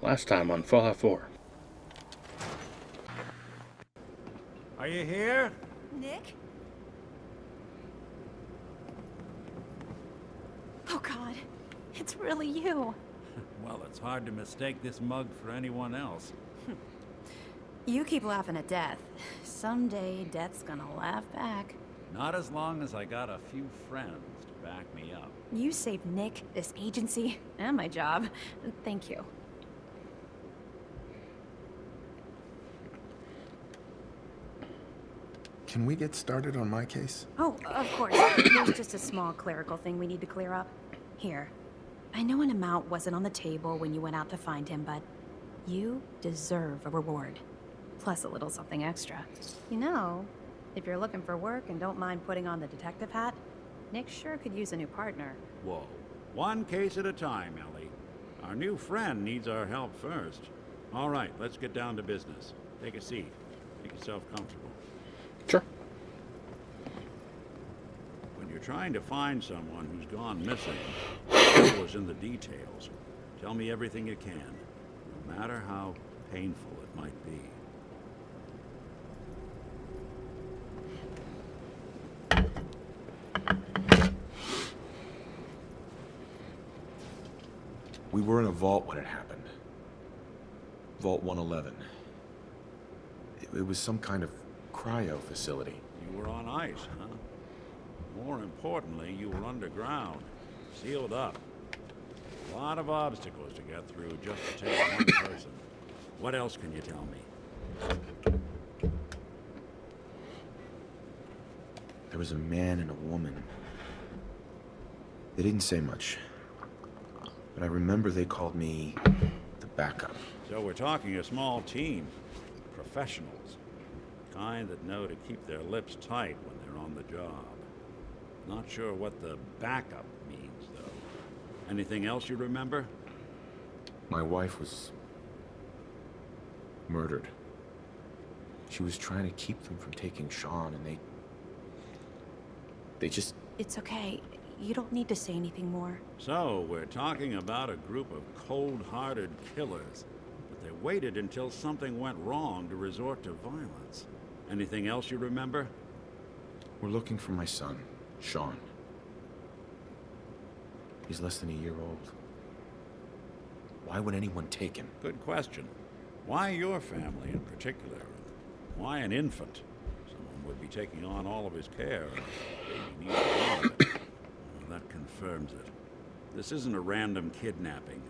Last time on Fallout 4. Are you here? Nick? Oh God, it's really you. Well, it's hard to mistake this mug for anyone else. You keep laughing at death. Someday, death's gonna laugh back. Not as long as I got a few friends to back me up. You saved Nick, this agency, and my job. Thank you. Can we get started on my case? Oh, of course. There's just a small clerical thing we need to clear up. Here. I know an amount wasn't on the table when you went out to find him, but you deserve a reward. Plus a little something extra. You know, if you're looking for work and don't mind putting on the detective hat, Nick sure could use a new partner. Whoa. One case at a time, Ellie. Our new friend needs our help first. All right, let's get down to business. Take a seat. Make yourself comfortable. Sure. When you're trying to find someone who's gone missing, the devil is in the details. Tell me everything you can, no matter how painful it might be. We were in a vault when it happened. Vault 111. It was some kind of cryo facility. You were on ice, huh? More importantly, you were underground, sealed up. A lot of obstacles to get through just to take one person. What else can you tell me? There was a man and a woman. They didn't say much. But I remember they called me the backup. So we're talking a small team. Professionals. Kind that know to keep their lips tight when they're on the job. Not sure what the backup means, though. Anything else you remember? My wife was murdered. She was trying to keep them from taking Sean, and they just... It's okay. You don't need to say anything more. So, we're talking about a group of cold-hearted killers. But they waited until something went wrong to resort to violence. Anything else you remember? We're looking for my son, Sean. He's less than a year old. Why would anyone take him? Good question. Why your family in particular? Why an infant? Someone would be taking on all of his care. Baby needs all of it. Well, that confirms it. This isn't a random kidnapping.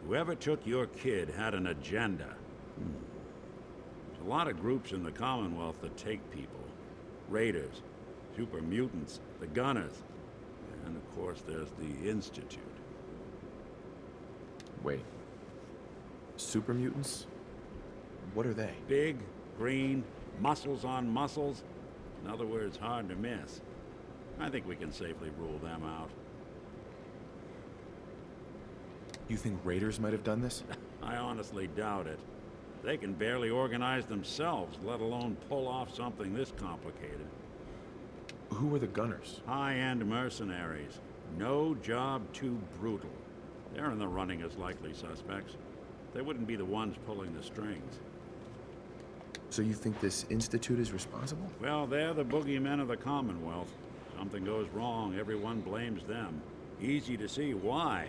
Whoever took your kid had an agenda. There's a lot of groups in the Commonwealth that take people. Raiders, super mutants, the Gunners, and of course there's the Institute. Wait. Super mutants? What are they? Big, green, muscles on muscles. In other words, hard to miss. I think we can safely rule them out. You think raiders might have done this? I honestly doubt it. They can barely organize themselves, let alone pull off something this complicated. Who were the Gunners? High-end mercenaries. No job too brutal. They're in the running as likely suspects. They wouldn't be the ones pulling the strings. So you think this Institute is responsible? Well, they're the boogeymen of the Commonwealth. Something goes wrong, everyone blames them. Easy to see why.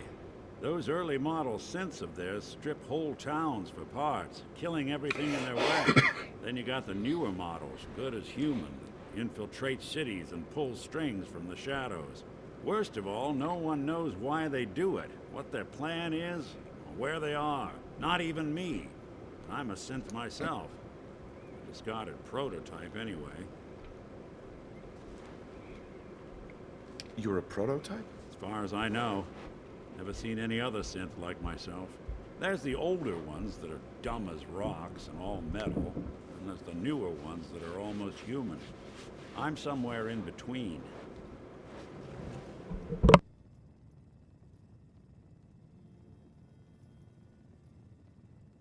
Those early model synths of theirs strip whole towns for parts, killing everything in their way. Then you got the newer models, good as human, that infiltrate cities and pull strings from the shadows. Worst of all, no one knows why they do it, what their plan is, or where they are. Not even me. I'm a synth myself. A discarded prototype, anyway. You're a prototype? As far as I know. Never seen any other synth like myself. There's the older ones that are dumb as rocks and all metal, and there's the newer ones that are almost human. I'm somewhere in between.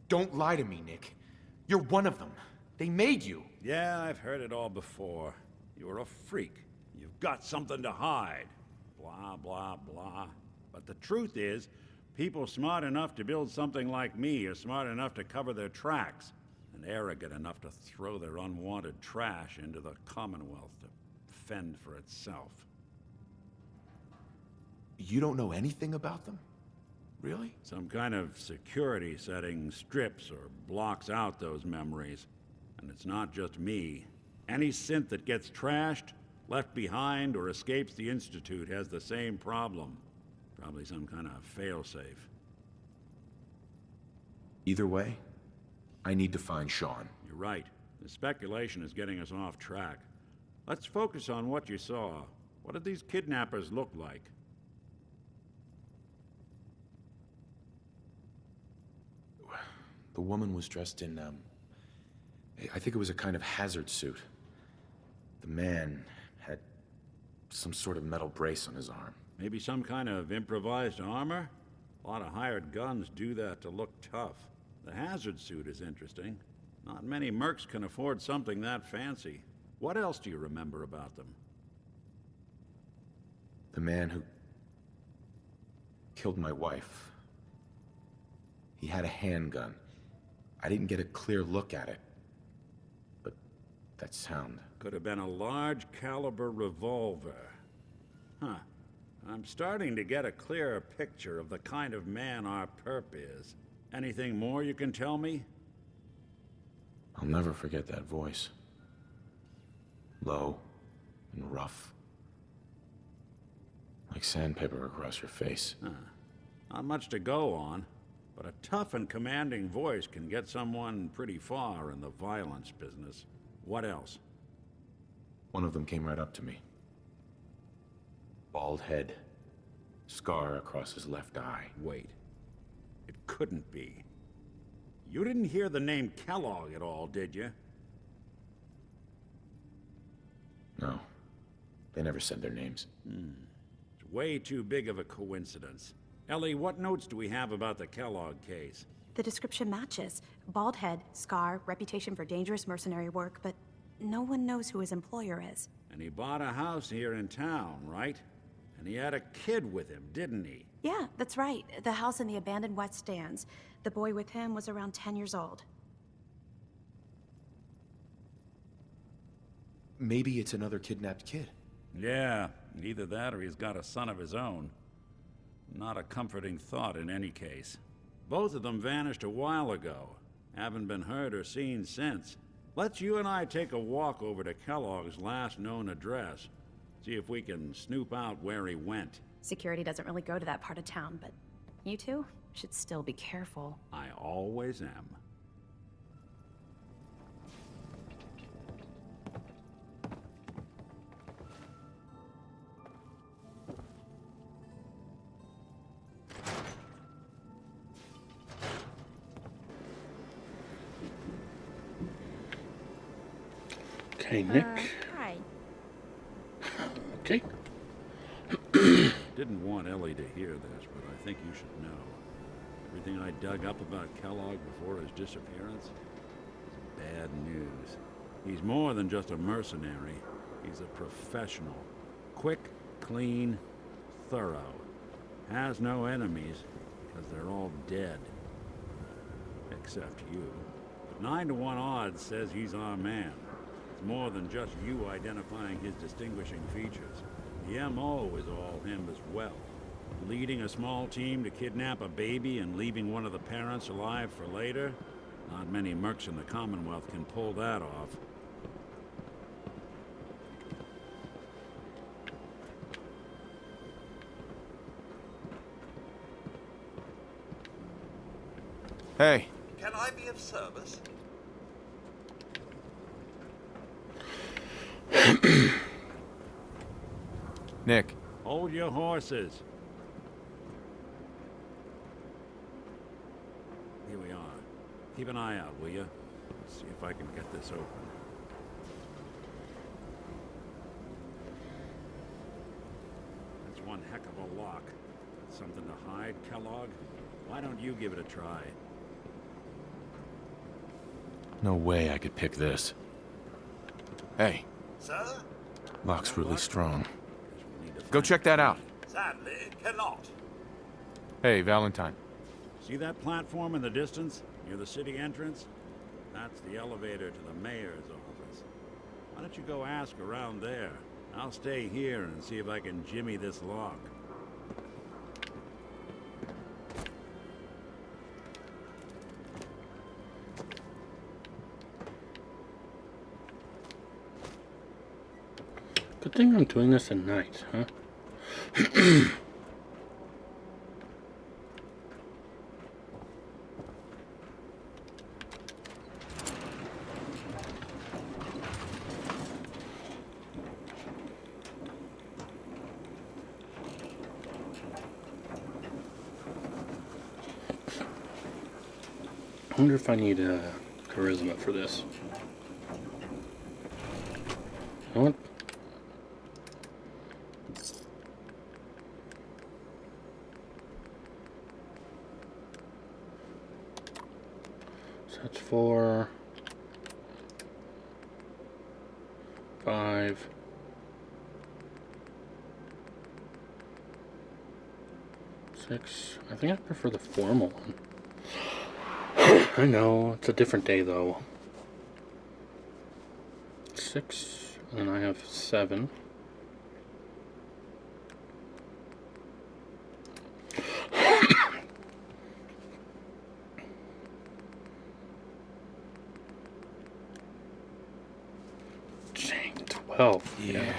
Don't lie to me, Nick. You're one of them. They made you. Yeah, I've heard it all before. You're a freak. You've got something to hide. Blah, blah, blah. But the truth is, People smart enough to build something like me are smart enough to cover their tracks, and arrogant enough to throw their unwanted trash into the Commonwealth to fend for itself. You don't know anything about them? Really? Some kind of security setting strips or blocks out those memories. And it's not just me. Any synth that gets trashed, left behind, or escapes the Institute has the same problem. Probably some kind of failsafe. Either way, I need to find Sean. You're right. The speculation is getting us off track. Let's focus on what you saw. What did these kidnappers look like? The woman was dressed in, I think it was a kind of hazard suit. The man had some sort of metal brace on his arm. Maybe some kind of improvised armor? A lot of hired guns do that to look tough. The hazard suit is interesting. Not many mercs can afford something that fancy. What else do you remember about them? The man who killed my wife. He had a handgun. I didn't get a clear look at it. But that sound. Could have been a large caliber revolver. Huh. I'm starting to get a clearer picture of the kind of man our perp is. Anything more you can tell me? I'll never forget that voice. Low and rough. Like sandpaper across your face. Huh. Not much to go on, but a tough and commanding voice can get someone pretty far in the violence business. What else? One of them came right up to me. Bald head. Scar across his left eye. Wait. It couldn't be. You didn't hear the name Kellogg at all, did you? No. They never said their names. It's way too big of a coincidence. Ellie, what notes do we have about the Kellogg case? The description matches. Bald head, scar, reputation for dangerous mercenary work, but no one knows who his employer is. And he bought a house here in town, right? And he had a kid with him, didn't he? Yeah, that's right. The house in the abandoned West Stands. The boy with him was around 10 years old. Maybe it's another kidnapped kid. Yeah, either that or he's got a son of his own. Not a comforting thought in any case. Both of them vanished a while ago. Haven't been heard or seen since. Let's you and I take a walk over to Kellogg's last known address. See if we can snoop out where he went. Security doesn't really go to that part of town, but you two should still be careful. I always am. Okay, Nick. Hi. Okay. Didn't want Ellie to hear this, but I think you should know. Everything I dug up about Kellogg before his disappearance is bad news. He's more than just a mercenary. He's a professional. Quick, clean, thorough. Has no enemies, because they're all dead. Except you. But 9-to-1 odds says he's our man. It's more than just you identifying his distinguishing features. The M.O. is all him as well. Leading a small team to kidnap a baby and leaving one of the parents alive for later? Not many mercs in the Commonwealth can pull that off. Hey. Can I be of service? Nick. Hold your horses. Here we are. Keep an eye out, will you? See if I can get this open. That's one heck of a lock. Something to hide, Kellogg? Why don't you give it a try? No way I could pick this. Hey, Sir? lock's really strong. Guess we'll need to Go find check that out. Sadly, cannot. Hey, Valentine. See that platform in the distance, near the city entrance? That's the elevator to the mayor's office. Why don't you go ask around there? I'll stay here and see if I can jimmy this lock. Good thing I'm doing this at night, huh? I wonder if I need charisma for this. You know what? So that's 4, 5. Six. I think I prefer the formal one. I know, it's a different day though. 6, and then I have 7. Dang, 12. Yeah.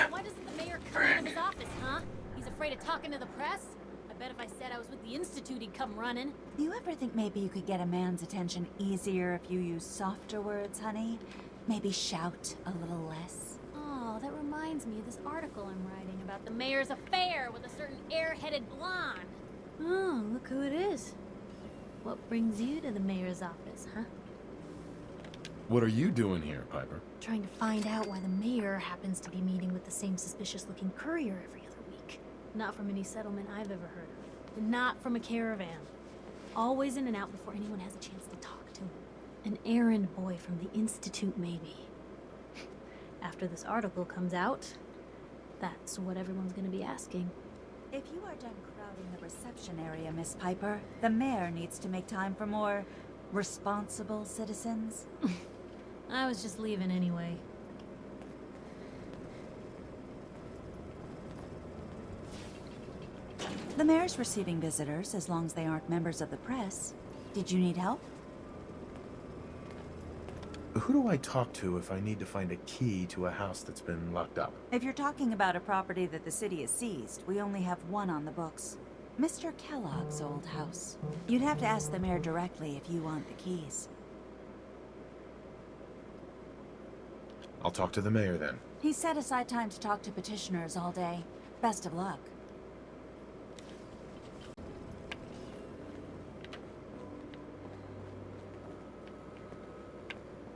Why doesn't the mayor come out of his office, huh? He's afraid of talking to the press? I bet if I said I was with the Institute, he'd come running. Do you ever think maybe you could get a man's attention easier if you use softer words, honey? Maybe shout a little less? Oh, that reminds me of this article I'm writing about the mayor's affair with a certain air-headed blonde. Oh, look who it is. What brings you to the mayor's office, huh? What are you doing here, Piper? Trying to find out why the mayor happens to be meeting with the same suspicious-looking courier every other week. Not from any settlement I've ever heard of. And not from a caravan. Always in and out before anyone has a chance to talk to him. An errand boy from the Institute, maybe. After this article comes out, that's what everyone's gonna be asking. If you are done crowding the reception area, Miss Piper, the mayor needs to make time for more responsible citizens. I was just leaving anyway. The mayor's receiving visitors as long as they aren't members of the press. Did you need help? Who do I talk to if I need to find a key to a house that's been locked up? If you're talking about a property that the city has seized, we only have one on the books. Mr. Kellogg's old house. You'd have to ask the mayor directly if you want the keys. I'll talk to the mayor then. He set aside time to talk to petitioners all day. Best of luck.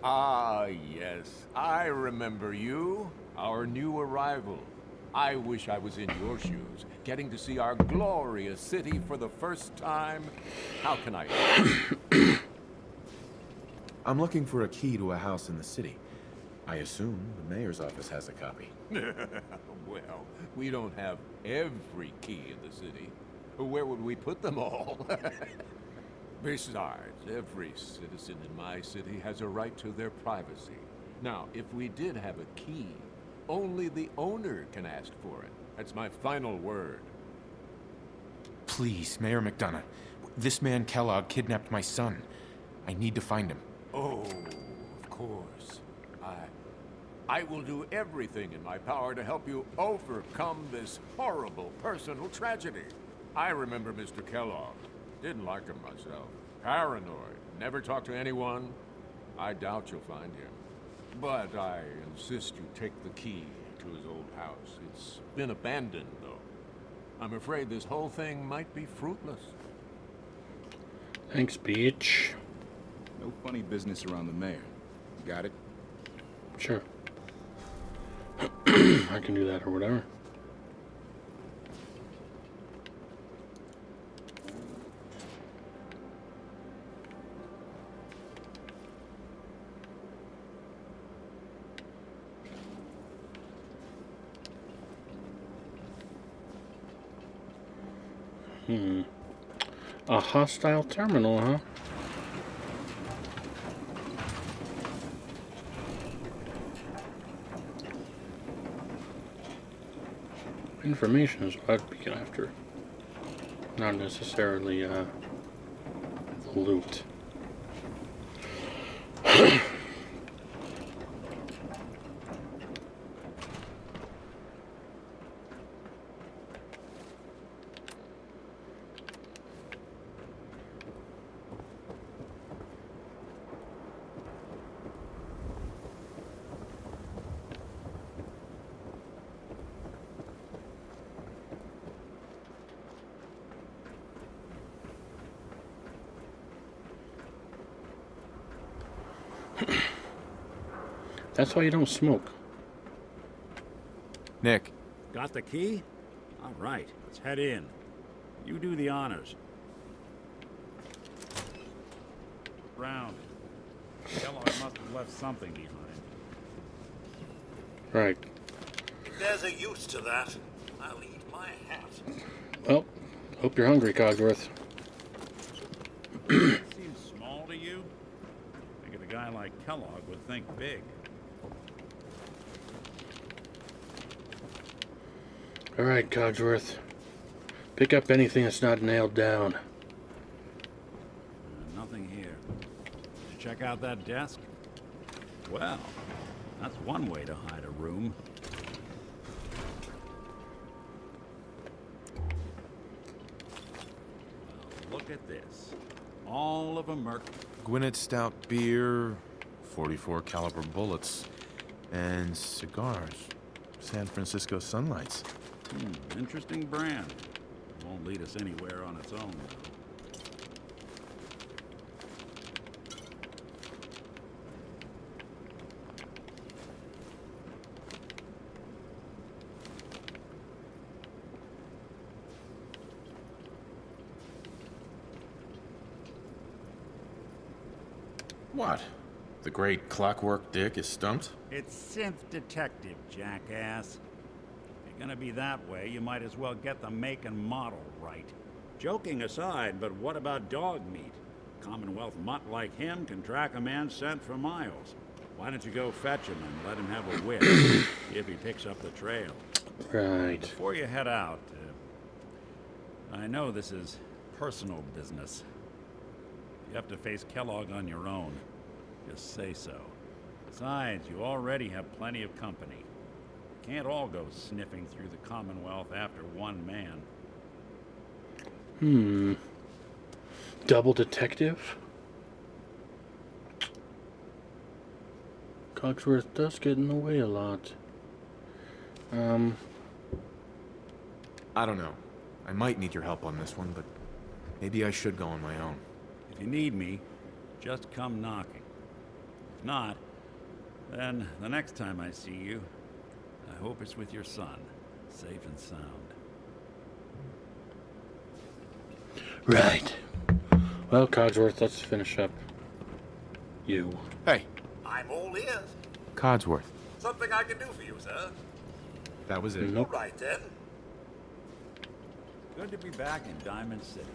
Ah, yes. I remember you. Our new arrival. I wish I was in your shoes, getting to see our glorious city for the first time. How can I help? I'm looking for a key to a house in the city. I assume the mayor's office has a copy. Well, we don't have every key in the city. Where would we put them all? Besides, every citizen in my city has a right to their privacy. Now, if we did have a key, only the owner can ask for it. That's my final word. Please, Mayor McDonough. This man Kellogg kidnapped my son. I need to find him. Oh, of course. I will do everything in my power to help you overcome this horrible personal tragedy. I remember Mr. Kellogg. Didn't like him myself. Paranoid. Never talked to anyone. I doubt you'll find him. But I insist you take the key to his old house. It's been abandoned, though. I'm afraid this whole thing might be fruitless. Thanks, Beach. No funny business around the mayor. Got it? Sure. I can do that or whatever. A hostile terminal, huh? Information is what I'd be after. Not necessarily, the loot. That's why you don't smoke. Nick, Got the key? All right, let's head in. You do the honors. Round. Kellogg must have left something behind. Right. If there's a use to that, I'll eat my hat. Well, hope you're hungry, Cogsworth. Seems small to you? Figured a guy like Kellogg would think big. Alright, Cogsworth. Pick up anything that's not nailed down. Nothing here. Did you check out that desk? Well, that's one way to hide a room. Well, look at this. All of a merc. Gwinnett Stout beer, 44 caliber bullets, and cigars. San Francisco Sunlights. Interesting brand. Won't lead us anywhere on its own, though. What? The great Clockwork Dick is stumped? It's synth detective, jackass. If you're gonna be that way, you might as well get the make and model right. Joking aside, but what about dog meat? Commonwealth mutt like him can track a man's scent for miles. Why don't you go fetch him and let him have a whiff, if he picks up the trail? Right. Before you head out, I know this is personal business. You have to face Kellogg on your own. Just say so. Besides, you already have plenty of company. You can't all go sniffing through the Commonwealth after one man. Double detective? Cogsworth does get in the way a lot. I don't know. I might need your help on this one, but maybe I should go on my own. If you need me, just come knocking. If not, then the next time I see you, I hope it's with your son, safe and sound. Right. Well, Cogsworth, let's finish up. You. Hey, I'm all ears. Codsworth. Something I can do for you, sir. That was it. Nope. Right then. Good to be back in Diamond City.